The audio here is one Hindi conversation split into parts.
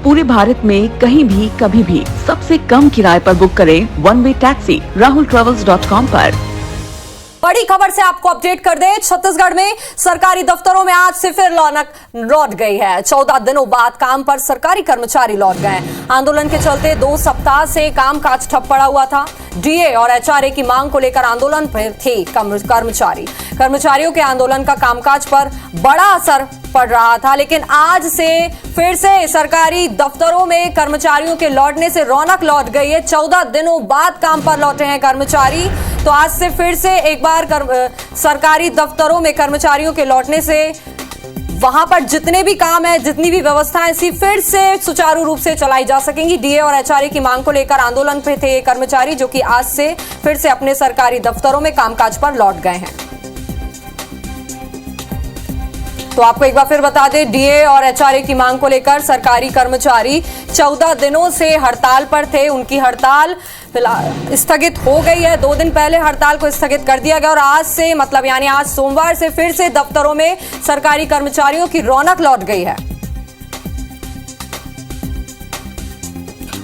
पूरे भारत में कहीं भी कभी भी सबसे कम किराए पर बुक करें वन वे टैक्सी rahultravels.com पर। बड़ी खबर से आपको अपडेट कर दें, छत्तीसगढ़ में सरकारी दफ्तरों में आज से फिर रौनक लौट गई है। 14 दिनों बाद काम पर सरकारी कर्मचारी लौट गए। आंदोलन के चलते 2 सप्ताह से कामकाज ठप पड़ा हुआ था। डीए और एचआरए की मांग को लेकर आंदोलन पर थे कर्मचारियों के आंदोलन का कामकाज पर बड़ा असर पड़ रहा था, लेकिन आज से फिर से सरकारी दफ्तरों में कर्मचारियों के लौटने से रौनक लौट गई है। 14 दिनों बाद काम पर लौटे हैं कर्मचारी, तो आज से फिर से एक बार सरकारी दफ्तरों में कर्मचारियों के लौटने से वहां पर जितने भी काम है, जितनी भी व्यवस्थाएं सी फिर से सुचारू रूप से चलाई जा सकेंगी। डीए और एचआरए की मांग को लेकर आंदोलन पे थे कर्मचारी, जो कि आज से फिर से अपने सरकारी दफ्तरों में कामकाज पर लौट गए हैं। तो आपको एक बार फिर बता दें, डीए और एचआरए की मांग को लेकर सरकारी कर्मचारी 14 दिनों से हड़ताल पर थे। उनकी हड़ताल फिलहाल स्थगित हो गई है। 2 दिन पहले हड़ताल को स्थगित कर दिया गया और आज से यानी आज सोमवार से फिर से दफ्तरों में सरकारी कर्मचारियों की रौनक लौट गई है।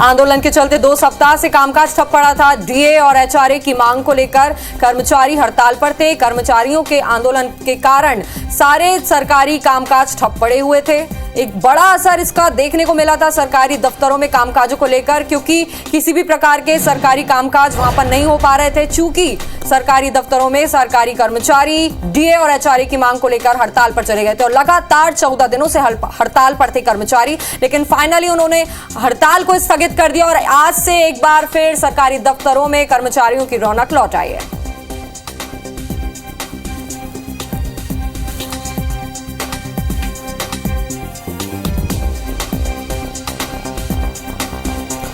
आंदोलन के चलते 2 सप्ताह से कामकाज ठप पड़ा था। डीए और एचआरए की मांग को लेकर कर्मचारी हड़ताल पर थे। कर्मचारियों के आंदोलन के कारण सारे सरकारी कामकाज ठप पड़े हुए थे। एक बड़ा असर इसका देखने को मिला था सरकारी दफ्तरों में कामकाजों को लेकर, क्योंकि किसी भी प्रकार के सरकारी कामकाज वहां पर नहीं हो पा रहे थे, चूंकि सरकारी दफ्तरों में सरकारी कर्मचारी डीए और एचआरए की मांग को लेकर हड़ताल पर चले गए थे और लगातार 14 दिनों से हड़ताल पर थे कर्मचारी। लेकिन फाइनली उन्होंने हड़ताल को स्थगित कर दिया और आज से एक बार फिर सरकारी दफ्तरों में कर्मचारियों की रौनक लौट आई है।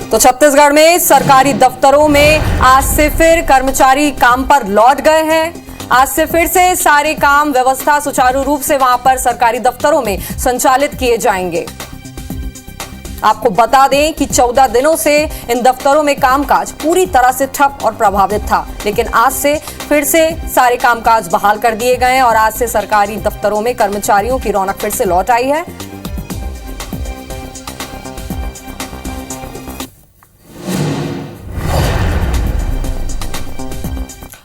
तो छत्तीसगढ़ में सरकारी दफ्तरों में आज से फिर कर्मचारी काम पर लौट गए हैं। आज से फिर से सारे काम व्यवस्था सुचारू रूप से वहां पर सरकारी दफ्तरों में संचालित किए जाएंगे। आपको बता दें कि 14 दिनों से इन दफ्तरों में कामकाज पूरी तरह से ठप और प्रभावित था, लेकिन आज से फिर से सारे कामकाज बहाल कर दिए गए हैं और आज से सरकारी दफ्तरों में कर्मचारियों की रौनक फिर से लौट आई है।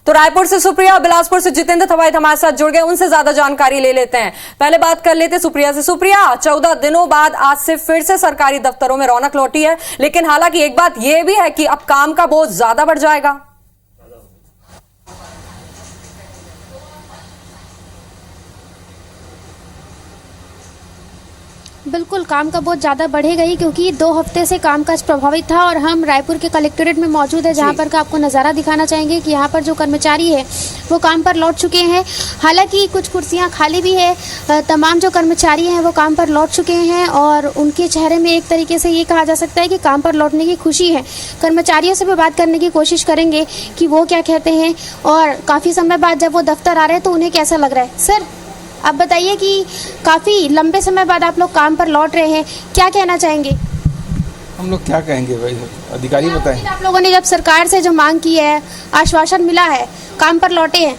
तो रायपुर से सुप्रिया, बिलासपुर से जितेंद्र थवाइत हमारे साथ जुड़ गए, उनसे ज्यादा जानकारी ले लेते हैं। पहले बात कर लेते सुप्रिया से। सुप्रिया, 14 दिनों बाद आज से फिर से सरकारी दफ्तरों में रौनक लौटी है, लेकिन हालांकि एक बात यह भी है कि अब काम का बोझ ज्यादा बढ़ जाएगा। बिल्कुल, काम का बहुत ज़्यादा बढ़ेगा ही, क्योंकि 2 हफ्ते से कामकाज प्रभावित था और हम रायपुर के कलेक्ट्रेट में मौजूद है, जहां पर का आपको नज़ारा दिखाना चाहेंगे कि यहां पर जो कर्मचारी है वो काम पर लौट चुके हैं। हालांकि कुछ कुर्सियां खाली भी है, तमाम जो कर्मचारी हैं वो काम पर लौट चुके हैं और उनके चेहरे में एक तरीके से ये कहा जा सकता है कि काम पर लौटने की खुशी है। कर्मचारियों से भी बात करने की कोशिश करेंगे कि वो क्या कहते हैं और काफ़ी समय बाद जब वो दफ्तर आ रहे हैं तो उन्हें कैसा लग रहा है। सर, आप बताइए कि काफ़ी लंबे समय बाद आप लोग काम पर लौट रहे हैं, क्या कहना चाहेंगे? हम लोग क्या कहेंगे भाई, अधिकारी बताएं। आप लोगों ने जब सरकार से जो मांग की है, आश्वासन मिला है, काम पर लौटे हैं,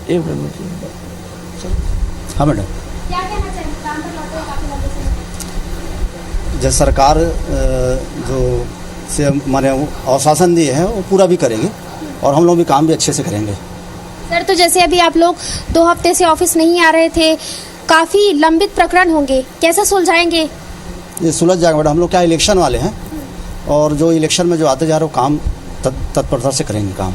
एक मिनट। हाँ मैडम, क्या कहना चाहेंगे? काम पर लौटे हैं काफ़ी लंबे समय। जब सरकार जो से हमारे आश्वासन दिए हैं वो पूरा भी करेंगे और हम लोग भी काम भी अच्छे से करेंगे। सर, तो जैसे अभी आप लोग 2 हफ्ते से ऑफिस नहीं आ रहे थे, काफ़ी लंबित प्रकरण होंगे, कैसे सुलझाएंगे? ये सुलझ जाएगा मैडम। हम लोग क्या इलेक्शन वाले हैं और जो इलेक्शन में जो आते जा रहे हो काम तत्परता से करेंगे काम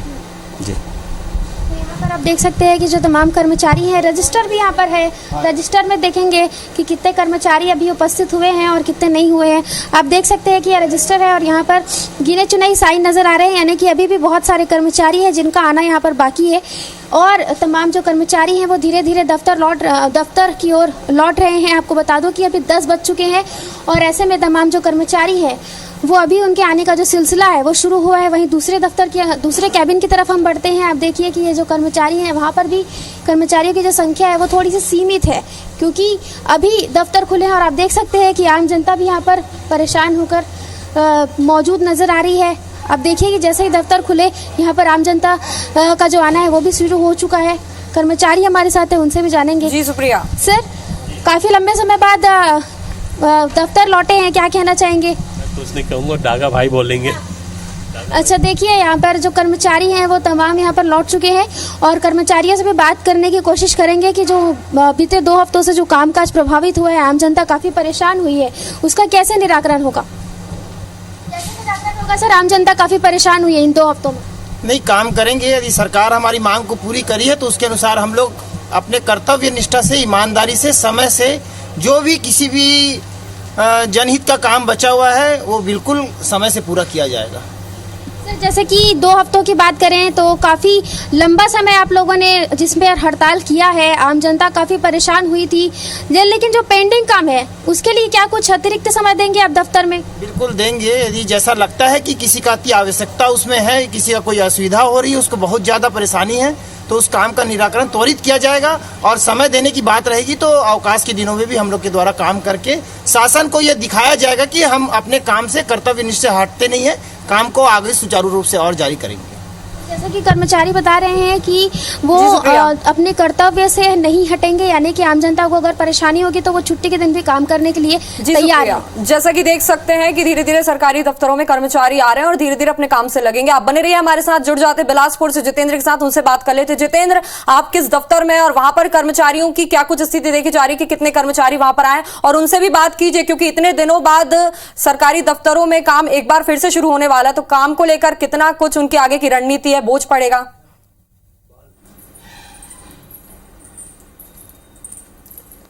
जी। तो यहाँ पर आप देख सकते हैं कि जो तमाम कर्मचारी हैं, रजिस्टर भी यहाँ पर है। रजिस्टर में देखेंगे कि कितने कर्मचारी अभी उपस्थित हुए हैं और कितने नहीं हुए हैं। आप देख सकते हैं कि यह रजिस्टर है और यहाँ पर गिने चुने साइन नज़र आ रहे हैं, यानी कि अभी भी बहुत सारे कर्मचारी हैं जिनका आना यहाँ पर बाकी है और तमाम जो कर्मचारी हैं वो धीरे धीरे दफ्तर की ओर लौट रहे हैं। आपको बता दूं कि अभी 10 बज चुके हैं और ऐसे में तमाम जो कर्मचारी हैं वो अभी उनके आने का जो सिलसिला है वो शुरू हुआ है। वहीं दूसरे कैबिन की तरफ हम बढ़ते हैं। आप देखिए कि ये जो कर्मचारी हैं वहाँ पर भी कर्मचारियों की जो संख्या है वो थोड़ी सी सीमित है, क्योंकि अभी दफ्तर खुले हैं और आप देख सकते हैं कि आम जनता भी यहाँ पर परेशान होकर मौजूद नज़र आ रही है। आप देखिए कि जैसे ही दफ्तर खुले यहाँ पर आम जनता का जो आना है वो भी शुरू हो चुका है। कर्मचारी हमारे साथ है, उनसे भी जानेंगे। जी सुप्रिया। सर, काफ़ी लंबे समय बाद दफ्तर लौटे हैं, क्या कहना चाहेंगे? तो उसने कहूँगा डागा भाई बोलेंगे। अच्छा, देखिए यहाँ पर जो कर्मचारी हैं वो तमाम यहाँ पर लौट चुके हैं और कर्मचारियों से भी बात करने की कोशिश करेंगे कि जो बीते 2 हफ्तों से जो कामकाज प्रभावित हुआ है, आम जनता काफ़ी परेशान हुई है, उसका कैसे निराकरण होगा? सर, आम जनता काफ़ी परेशान हुई है इन 2 हफ्तों में। नहीं, काम करेंगे। यदि सरकार हमारी मांग को पूरी करी है तो उसके अनुसार हम लोग अपने कर्तव्य निष्ठा से, ईमानदारी से, समय से जो भी किसी भी जनहित का काम बचा हुआ है वो बिल्कुल समय से पूरा किया जाएगा। सर, जैसे कि 2 हफ्तों की बात करें तो काफ़ी लंबा समय आप लोगों ने जिसमें हड़ताल किया है, आम जनता काफ़ी परेशान हुई थी, लेकिन जो पेंडिंग काम है उसके लिए क्या कुछ अतिरिक्त समय देंगे आप दफ्तर में? बिल्कुल देंगे। यदि जैसा लगता है कि किसी का अति आवश्यकता उसमें है, किसी का कोई असुविधा हो रही है, उसको बहुत ज़्यादा परेशानी है, तो उस काम का निराकरण त्वरित किया जाएगा। और समय देने की बात रहेगी तो अवकाश के दिनों में भी हम लोग के द्वारा काम करके शासन को यह दिखाया जाएगा कि हम अपने काम से, कर्तव्य निष्ठा से हटते नहीं है, काम को आगे सुचारू रूप से और जारी करेंगे। जैसा कि कर्मचारी बता रहे हैं कि वो अपने कर्तव्य से नहीं हटेंगे, यानी कि आम जनता को अगर परेशानी होगी तो वो छुट्टी के दिन भी काम करने के लिए तैयार है। जैसा कि देख सकते हैं कि धीरे धीरे सरकारी दफ्तरों में कर्मचारी आ रहे हैं और धीरे धीरे अपने काम से लगेंगे। आप बने रहिए हमारे साथ, जुड़ जाते बिलासपुर से जितेंद्र के साथ, उनसे बात कर लेते। जितेंद्र, आप किस दफ्तर में और वहां पर कर्मचारियों की क्या कुछ स्थिति देखी जा रही है कि कितने कर्मचारी वहां पर आए, और उनसे भी बात कीजिए क्योंकि इतने दिनों बाद सरकारी दफ्तरों में काम एक बार फिर से शुरू होने वाला है, तो काम को लेकर कितना कुछ उनकी आगे की रणनीति है, बोझ पड़ेगा?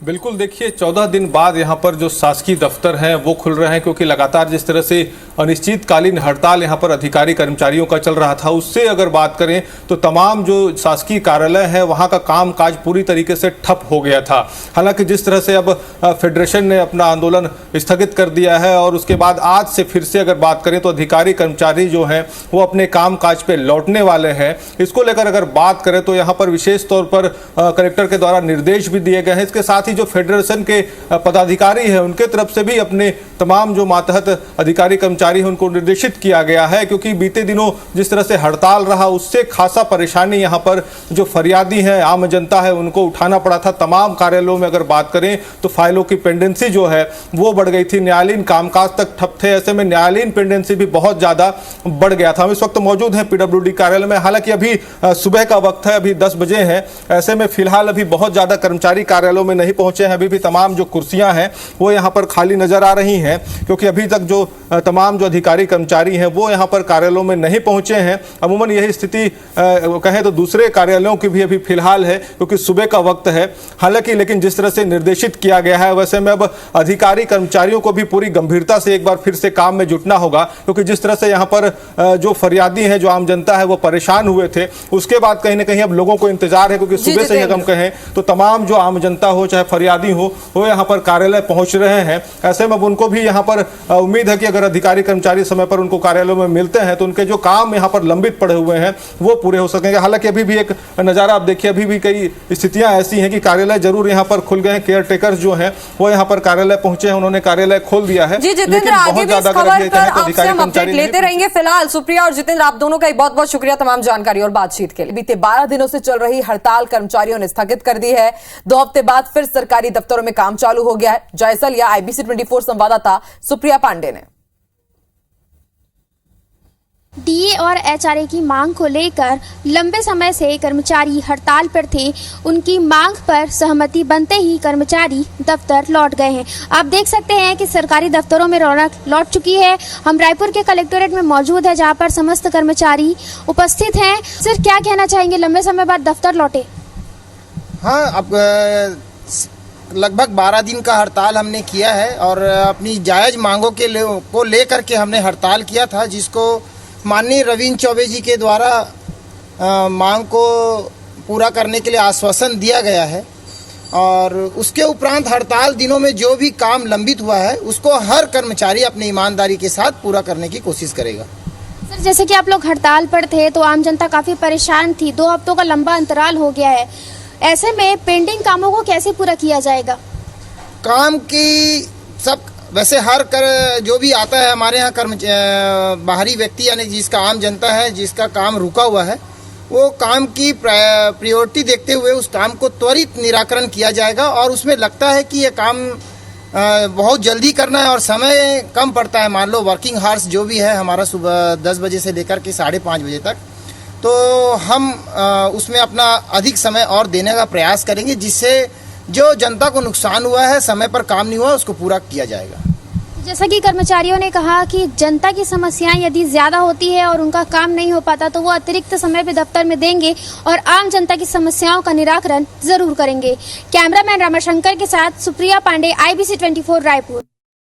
बिल्कुल, देखिए 14 दिन बाद यहाँ पर जो शासकीय दफ्तर हैं वो खुल रहे हैं, क्योंकि लगातार जिस तरह से अनिश्चितकालीन हड़ताल यहाँ पर अधिकारी कर्मचारियों का चल रहा था, उससे अगर बात करें तो तमाम जो शासकीय कार्यालय है वहाँ का कामकाज पूरी तरीके से ठप हो गया था। हालांकि जिस तरह से अब फेडरेशन ने अपना आंदोलन स्थगित कर दिया है और उसके बाद आज से फिर से अगर बात करें तो अधिकारी कर्मचारी जो हैं वो अपने कामकाज पे लौटने वाले हैं। इसको लेकर अगर बात करें तो यहाँ पर विशेष तौर पर कलेक्टर के द्वारा निर्देश भी दिए गए हैं। इसके साथ जो फेडरेशन के पदाधिकारी हैं उनके तरफ से भी अपने तमाम जो मातहत अधिकारी कर्मचारी हैं उनको निर्देशित किया गया है, क्योंकि बीते दिनों जिस तरह से हड़ताल रहा उससे खासा परेशानी यहाँ पर जो फरियादी हैं, आम जनता है, उनको उठाना पड़ा था। तमाम कार्यालयों में अगर बात करें तो फाइलों की पेंडेंसी जो है वो बढ़ गई थी, न्यायालयीन कामकाज तक ठप थे। ऐसे में न्यायालयीन पेंडेंसी भी बहुत ज्यादा बढ़ गया था। हम इस वक्त मौजूद हैं पीडब्ल्यूडी कार्यालय में। हालांकि अभी सुबह का वक्त है, अभी 10 बजे है। ऐसे में फिलहाल अभी बहुत ज्यादा कर्मचारी कार्यालयों में नहीं पहुंचे हैं। अभी भी तमाम जो कुर्सियां हैं वो यहां पर खाली नजर आ रही हैं, क्योंकि अभी तक जो तमाम जो अधिकारी कर्मचारी हैं वो यहां पर कार्यालयों में नहीं पहुंचे हैं। अमूमन यही स्थिति कहें तो दूसरे कार्यालयों की भी अभी फिलहाल है, क्योंकि सुबह का वक्त है। हालांकि लेकिन जिस तरह से निर्देशित किया गया है वैसे में अब अधिकारी कर्मचारियों को भी पूरी गंभीरता से एक बार फिर से काम में जुटना होगा, क्योंकि जिस तरह से यहाँ पर जो फरियादी हैं, जो आम जनता है, वो परेशान हुए थे। उसके बाद कहीं ना कहीं अब लोगों को इंतजार है, क्योंकि सुबह से अगर हम कहें तो तमाम जो आम जनता हो चाहे फरियादी हो वो यहाँ पर कार्यालय पहुंच रहे हैं। ऐसे में अब उनको भी यहाँ पर उम्मीद है कि अगर अधिकारी कर्मचारी समय पर उनको कार्यालयों में मिलते हैं तो उनके जो काम यहाँ पर लंबित पड़े हुए हैं वो पूरे हो सकेंगे। हालांकि अभी भी एक नज़ारा आप देखिए, अभी भी कई स्थितियां ऐसी हैं कि कार्यालय जरूर यहाँ पर खुल गए हैं। केयर टेकर्स जो हैं वो यहाँ पर कार्यालय पहुंचे हैं, उन्होंने कार्यालय खोल दिया है। जी जितेंद्र, आगे भी इस खबर पर आपसे हम अपडेट लेते रहेंगे। फिलहाल सुप्रिया और जितेंद्र, आप दोनों का बहुत बहुत शुक्रिया तमाम जानकारी और बातचीत के लिए। बीते 12 दिनों से चल रही हड़ताल कर्मचारियों ने स्थगित कर दी है। 2 हफ्ते बाद फिर सरकारी दफ्तरों में काम चालू हो गया है। जायजा लिया IBC 24 संवाददाता सुप्रिया पांडे ने। DA और HRA की मांग को लेकर लंबे समय से कर्मचारी हड़ताल पर थे। उनकी मांग पर सहमति बनते ही कर्मचारी दफ्तर लौट गए हैं। आप देख सकते हैं कि सरकारी दफ्तरों में रौनक लौट चुकी है। हम रायपुर के कलेक्टोरेट में मौजूद है, जहां पर समस्त कर्मचारी उपस्थित हैं। सर, क्या कहना चाहेंगे, लंबे समय बाद दफ्तर लौटे? हाँ, अब लगभग 12 दिन का हड़ताल हमने किया है और अपनी जायज़ मांगों को लेकर के हमने हड़ताल किया था, जिसको माननीय रविंद्र चौबे जी के द्वारा मांग को पूरा करने के लिए आश्वासन दिया गया है। और उसके उपरांत हड़ताल दिनों में जो भी काम लंबित हुआ है उसको हर कर्मचारी अपनी ईमानदारी के साथ पूरा करने की कोशिश करेगा। सर, जैसे कि आप लोग हड़ताल पर थे तो आम जनता काफ़ी परेशान थी। 2 हफ्तों का लंबा अंतराल हो गया है। ऐसे में पेंडिंग कामों को कैसे पूरा किया जाएगा? काम की सब वैसे हर जो भी आता है हमारे यहाँ बाहरी व्यक्ति, यानी जिसका आम जनता है, जिसका काम रुका हुआ है, वो काम की प्रायोरिटी देखते हुए उस काम को त्वरित निराकरण किया जाएगा। और उसमें लगता है कि ये काम बहुत जल्दी करना है और समय कम पड़ता है, मान लो वर्किंग हार्स जो भी है हमारा सुबह 10 बजे से लेकर के 5:30 बजे तक, तो हम उसमें अपना अधिक समय और देने का प्रयास करेंगे, जिससे जो जनता को नुकसान हुआ है, समय पर काम नहीं हुआ, उसको पूरा किया जाएगा। जैसा कि कर्मचारियों ने कहा कि जनता की समस्याएं यदि ज्यादा होती है और उनका काम नहीं हो पाता तो वो अतिरिक्त समय पे दफ्तर में देंगे और आम जनता की समस्याओं का निराकरण जरूर करेंगे। कैमरामैन रामाशंकर के साथ सुप्रिया पांडे, IBC 24 रायपुर।